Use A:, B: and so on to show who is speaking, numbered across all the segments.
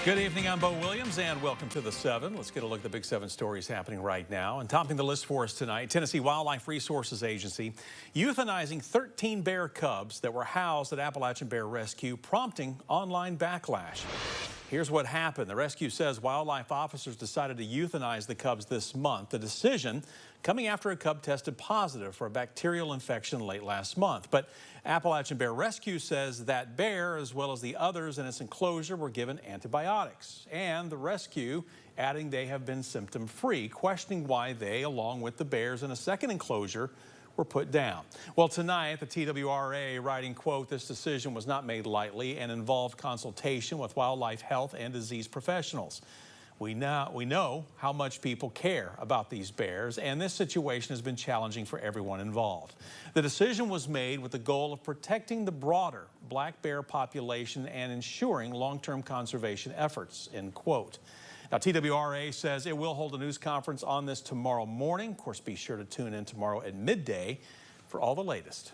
A: Good evening, I'm Bo Williams, and welcome to the 7. Let's get a look at the big 7 stories happening right now. And topping the list for us tonight, Tennessee Wildlife Resources Agency euthanizing 13 bear cubs that were housed at Appalachian Bear Rescue, prompting online backlash. Here's what happened. The rescue says wildlife officers decided to euthanize the cubs this month. The decision coming after a cub tested positive for a bacterial infection late last month. But Appalachian Bear Rescue says that bear, as well as the others in its enclosure, were given antibiotics. And the rescue adding they have been symptom-free, questioning why they, along with the bears in a second enclosure, were put down. Well, tonight, the TWRA writing, quote, "This decision was not made lightly and involved consultation with wildlife health and disease professionals. We know how much people care about these bears, and this situation has been challenging for everyone involved. The decision was made with the goal of protecting the broader black bear population and ensuring long-term conservation efforts," end quote. Now, TWRA says it will hold a news conference on this tomorrow morning. Of course, be sure to tune in tomorrow at midday for all the latest.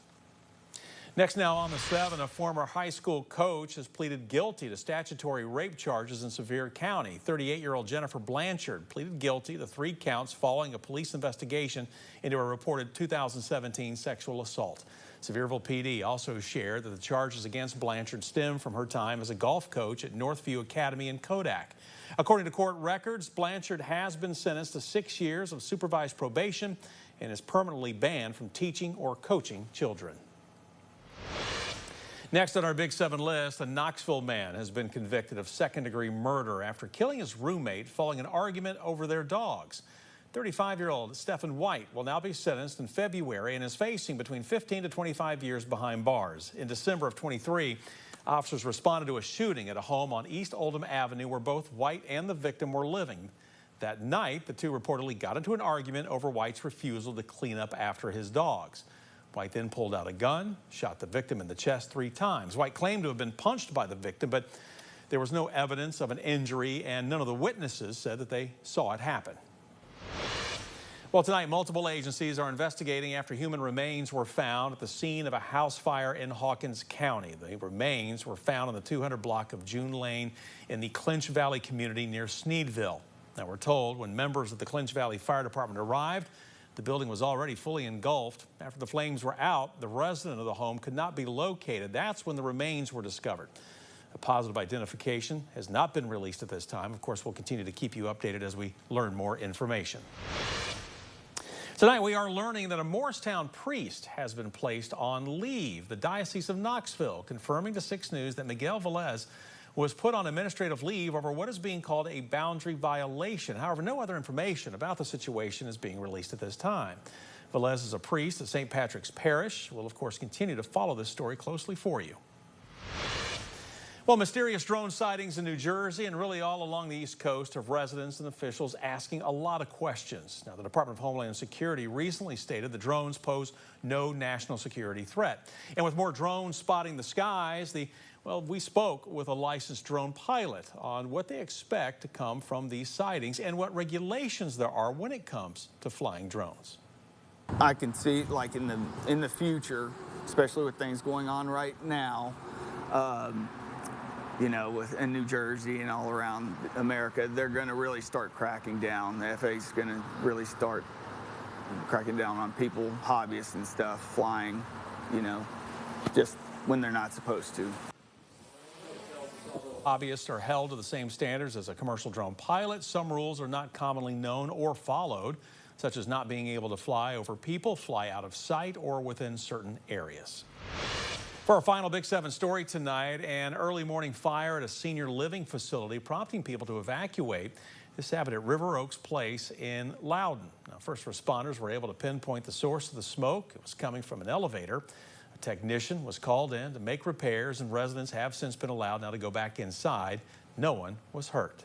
A: Next now on the 7, a former high school coach has pleaded guilty to statutory rape charges in Sevier County. 38-year-old Jennifer Blanchard pleaded guilty to 3 counts following a police investigation into a reported 2017 sexual assault. Sevierville PD also shared that the charges against Blanchard stem from her time as a golf coach at Northview Academy in Kodak. According to court records, Blanchard has been sentenced to 6 years of supervised probation and is permanently banned from teaching or coaching children. Next on our Big 7 list, a Knoxville man has been convicted of second-degree murder after killing his roommate following an argument over their dogs. 35-year-old Stephen White will now be sentenced in February and is facing between 15 to 25 years behind bars. In December of 23, officers responded to a shooting at a home on East Oldham Avenue where both White and the victim were living. That night, the two reportedly got into an argument over White's refusal to clean up after his dogs. White then pulled out a gun, shot the victim in the chest 3 times. White claimed to have been punched by the victim, but there was no evidence of an injury, and none of the witnesses said that they saw it happen. Well, tonight, multiple agencies are investigating after human remains were found at the scene of a house fire in Hawkins County. The remains were found on the 200 block of June Lane in the Clinch Valley community near Sneedville. Now, we're told when members of the Clinch Valley Fire Department arrived, the building was already fully engulfed. After the flames were out, the resident of the home could not be located. That's when the remains were discovered. A positive identification has not been released at this time. Of course, we'll continue to keep you updated as we learn more information. Tonight, we are learning that a Morristown priest has been placed on leave. The Diocese of Knoxville confirming to 6 News that Miguel Velez was put on administrative leave over what is being called a boundary violation. However, no other information about the situation is being released at this time. Velez is a priest at St. Patrick's Parish. We'll, of course, continue to follow this story closely for you. Well, mysterious drone sightings in New Jersey and really all along the East Coast have residents and officials asking a lot of questions. Now, the Department of Homeland Security recently stated the drones pose no national security threat. And with more drones spotting the skies, we spoke with a licensed drone pilot on what they expect to come from these sightings and what regulations there are when it comes to flying drones.
B: I can see, like in the future, especially with things going on right now, you know, in New Jersey and all around America, they're going to really start cracking down. The FAA is going to really start cracking down on people, hobbyists and stuff, flying, you know, just when they're not supposed to.
A: Hobbyists are held to the same standards as a commercial drone pilot. Some rules are not commonly known or followed, such as not being able to fly over people, fly out of sight, or within certain areas. For our final Big 7 story tonight, an early morning fire at a senior living facility prompting people to evacuate. This happened at River Oaks Place in Loudon. Now, first responders were able to pinpoint the source of the smoke. It was coming from an elevator. A technician was called in to make repairs, and residents have since been allowed now to go back inside. No one was hurt.